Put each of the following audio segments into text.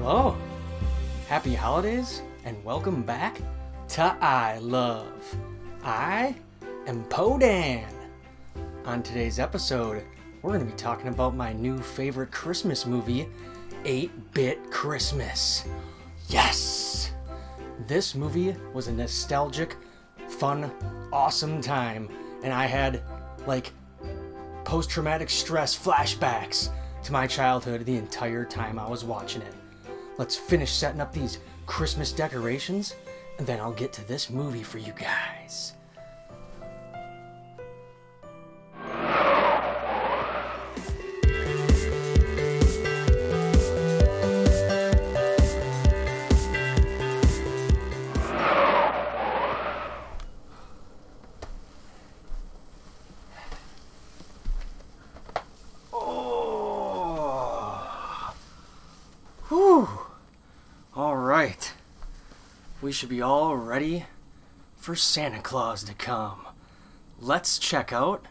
Hello, happy holidays, and welcome back to I Love. I am Podan. On today's episode, we're going to be talking about my new favorite Christmas movie, 8-Bit Christmas. Yes! This movie was a nostalgic, fun, awesome time, and I had, post-traumatic stress flashbacks to my childhood the entire time I was watching it. Let's finish setting up these Christmas decorations, and then I'll get to this movie for you guys. Alright, we should be all ready for Santa Claus to come. Let's check out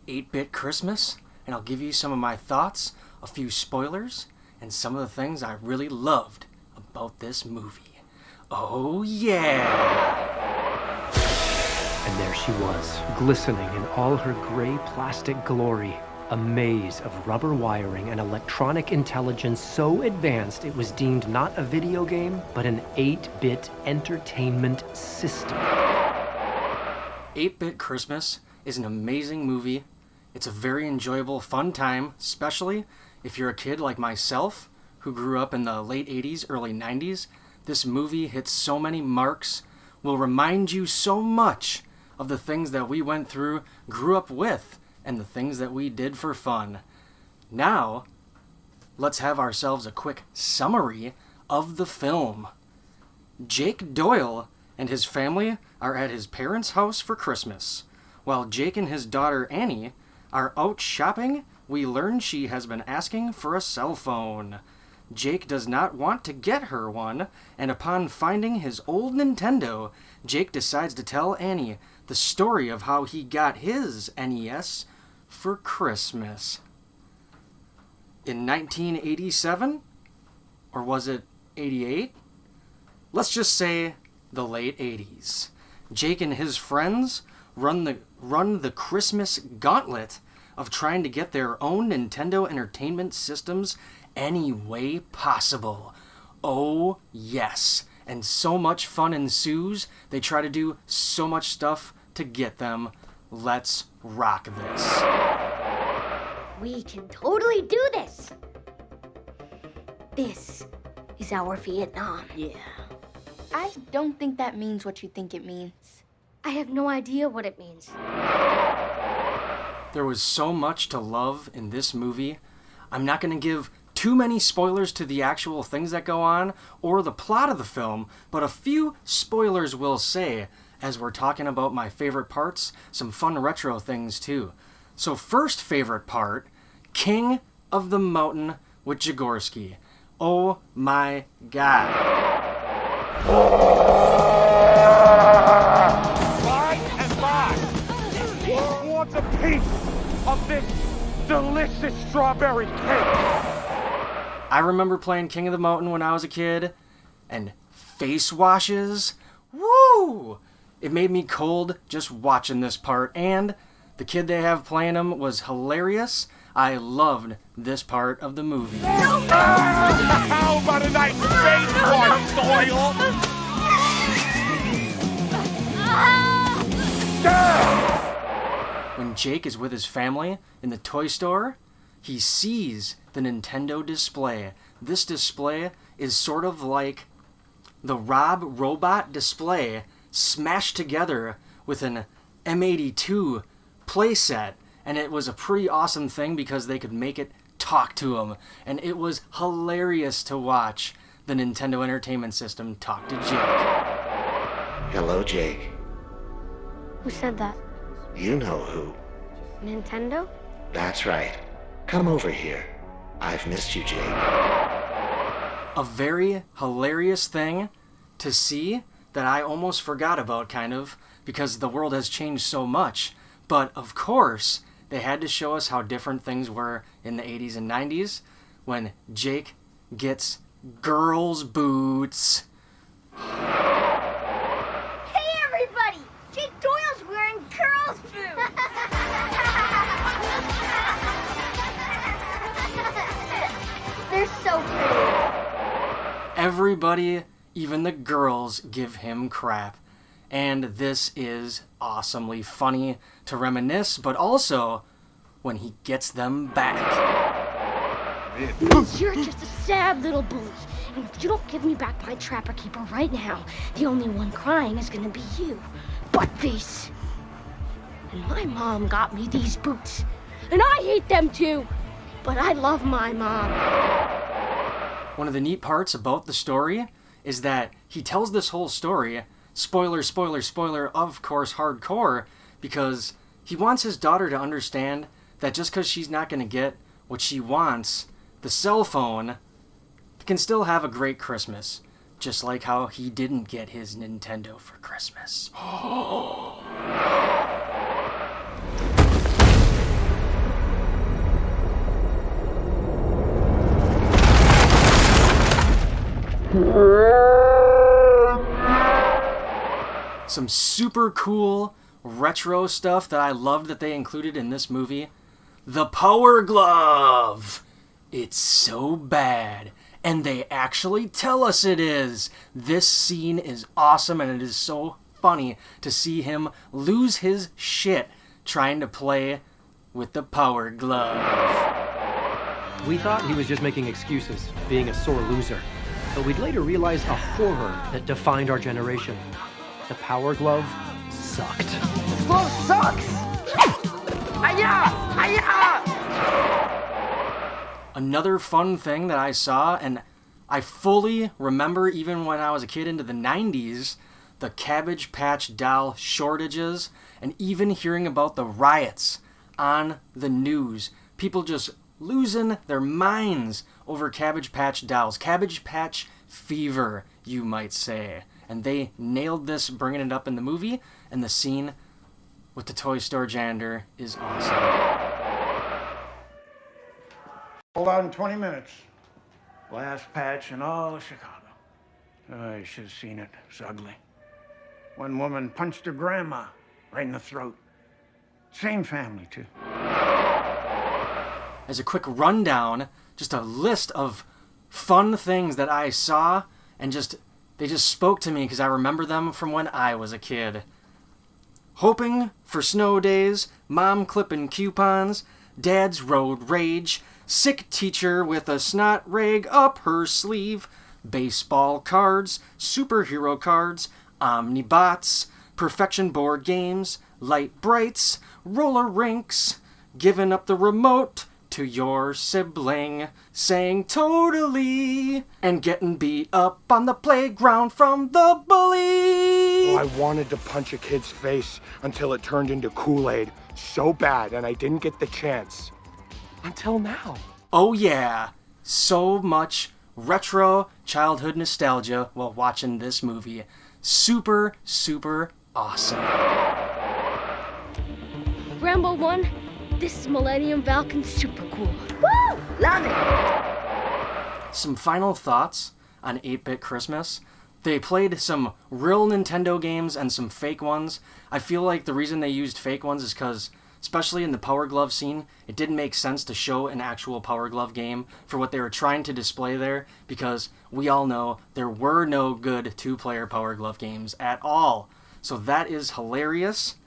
8-Bit Christmas, and I'll give you some of my thoughts, a few spoilers, and some of the things I really loved about this movie. Oh yeah! And there she was, glistening in all her gray plastic glory. A maze of rubber wiring and electronic intelligence so advanced it was deemed not a video game, but an 8-bit entertainment system. 8-Bit Christmas is an amazing movie. It's a very enjoyable, fun time, especially if you're a kid like myself, who grew up in the late 80s, early 90s. This movie hits so many marks, will remind you so much of the things that we went through, grew up with, and the things that we did for fun. Now, let's have ourselves a quick summary of the film. Jake Doyle and his family are at his parents' house for Christmas. While Jake and his daughter Annie are out shopping, we learn she has been asking for a cell phone. Jake does not want to get her one, and upon finding his old Nintendo, Jake decides to tell Annie the story of how he got his NES for Christmas. In 1987? Or was it 88? Let's just say the late 80s. Jake and his friends run the Christmas gauntlet of trying to get their own Nintendo Entertainment Systems any way possible. Oh yes, and so much fun ensues. They try to do so much stuff to get them. Let's rock this. We can totally do this. This is our Vietnam. Yeah. I don't think that means what you think it means. I have no idea what it means. There was so much to love in this movie. I'm not going to give too many spoilers to the actual things that go on or the plot of the film, but a few spoilers will say as we're talking about my favorite parts, some fun retro things too. So first favorite part, King of the Mountain with Jagorsky. Oh my god. Buy and buy. Who wants a piece of this delicious strawberry cake? I remember playing King of the Mountain when I was a kid, and face washes. Woo! It made me cold just watching this part, and the kid they have playing him was hilarious. I loved this part of the movie. How about a nice face wash, Doyle? When Jake is with his family in the toy store, he sees the Nintendo display. This display is sort of like the Rob Robot display smashed together with an M82 playset, and it was a pretty awesome thing because they could make it talk to him, and it was hilarious to watch the Nintendo Entertainment System talk to Jake. Hello, Jake. Who said that? You know who. Nintendo? That's right. Come over here. I've missed you, Jake. A very hilarious thing to see that I almost forgot about, kind of, because the world has changed so much. But, of course, they had to show us how different things were in the 80s and 90s when Jake gets girls' boots. Hey, everybody! Jake Doyle's wearing girls' boots! They're so pretty. Everybody, even the girls, give him crap. And this is awesomely funny to reminisce, but also when he gets them back. You're just a sad little bully. And if you don't give me back my Trapper Keeper right now, the only one crying is gonna be you, Buttface. And my mom got me these boots. And I hate them too. But I love my mom. One of the neat parts about the story is that he tells this whole story, spoiler, spoiler, spoiler, of course, hardcore, because he wants his daughter to understand that just because she's not going to get what she wants, the cell phone, can still have a great Christmas. Just like how he didn't get his Nintendo for Christmas. Some super cool retro stuff that I loved that they included in this movie. The Power Glove! It's so bad, and they actually tell us it is. This scene is awesome, and it is so funny to see him lose his shit trying to play with the Power Glove. We thought he was just making excuses, being a sore loser. But we'd later realize a horror that defined our generation. The Power Glove sucked. Glove sucks! Another fun thing that I saw, and I fully remember even when I was a kid into the 90s, the Cabbage Patch doll shortages, and even hearing about the riots on the news. People just losing their minds over Cabbage Patch dolls. Cabbage Patch fever, you might say. And they nailed this, bringing it up in the movie, and the scene with the toy store janitor is awesome. Hold out in 20 minutes. Last patch in all of Chicago. Oh, you should have seen it. It's ugly. One woman punched her grandma right in the throat. Same family, too. As a quick rundown, just a list of fun things that I saw, and they just spoke to me because I remember them from when I was a kid. Hoping for snow days, mom clipping coupons, dad's road rage, sick teacher with a snot rag up her sleeve, baseball cards, superhero cards, omnibots, perfection board games, light brights, roller rinks, giving up the remote to your sibling, saying totally, and getting beat up on the playground from the bully. I wanted to punch a kid's face until it turned into Kool-Aid so bad, and I didn't get the chance. Until now. Oh yeah, so much retro childhood nostalgia while watching this movie. Super, super awesome. Rambo 1, this Millennium Falcon's super cool. Woo! Love it! Some final thoughts on 8-Bit Christmas. They played some real Nintendo games and some fake ones. I feel like the reason they used fake ones is because, especially in the Power Glove scene, it didn't make sense to show an actual Power Glove game for what they were trying to display there, because we all know there were no good two-player Power Glove games at all. So that is hilarious.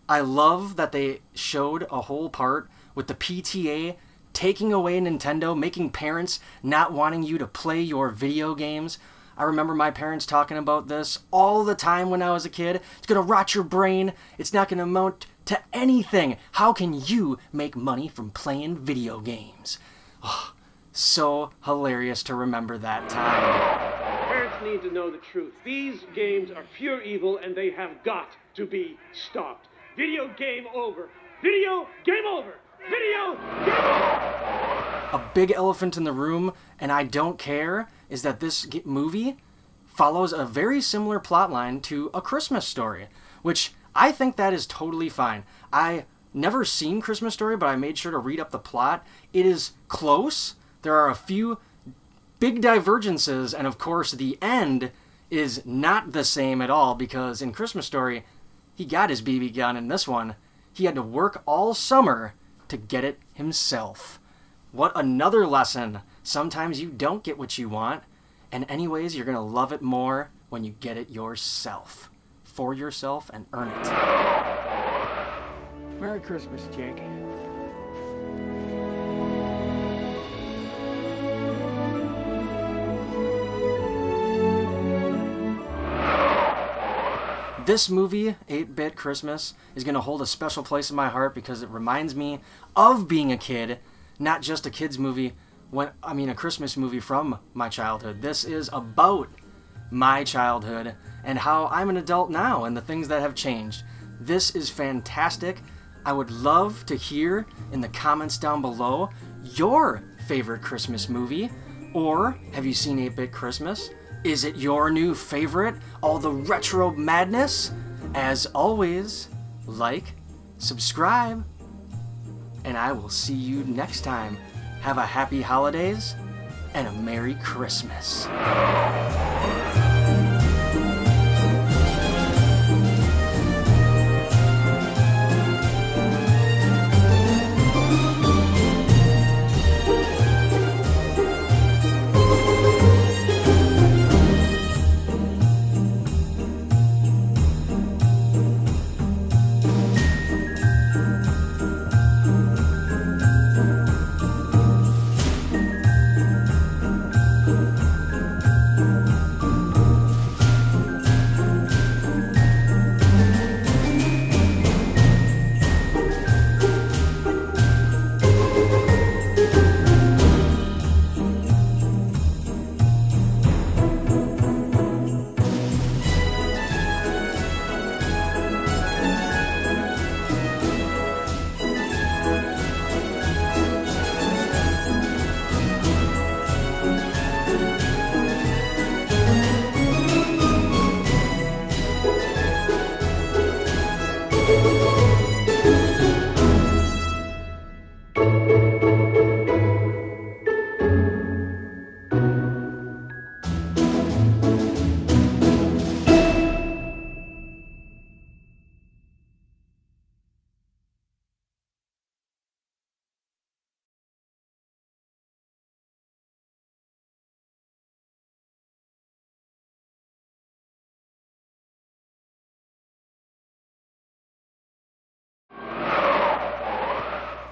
I love that they showed a whole part with the PTA taking away Nintendo, making parents not wanting you to play your video games. I remember my parents talking about this all the time when I was a kid. It's going to rot your brain. It's not going to amount to anything. How can you make money from playing video games? Oh, so hilarious to remember that time. Parents need to know the truth. These games are pure evil and they have got to be stopped. Video game over. Video game over. Video game over. A big elephant in the room, and I don't care, is that this movie follows a very similar plotline to A Christmas Story, which I think that is totally fine. I never seen Christmas Story, but I made sure to read up the plot. It is close. There are a few big divergences, and of course the end is not the same at all, because in Christmas Story, he got his BB gun. In this one, he had to work all summer to get it himself. What another lesson. Sometimes you don't get what you want, and anyways, you're going to love it more when you get it yourself. For yourself, and earn it. Merry Christmas, Jake. This movie, 8-Bit Christmas, is going to hold a special place in my heart because it reminds me of being a kid, not just a kid's movie, a Christmas movie from my childhood. This is about my childhood and how I'm an adult now and the things that have changed. This is fantastic. I would love to hear in the comments down below your favorite Christmas movie, or have you seen 8-Bit Christmas? Is it your new favorite? All the retro madness? As always, like, subscribe, and I will see you next time. Have a happy holidays and a Merry Christmas.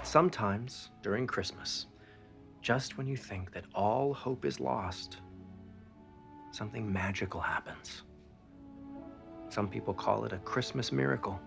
Sometimes, during Christmas, just when you think that all hope is lost, something magical happens. Some people call it a Christmas miracle.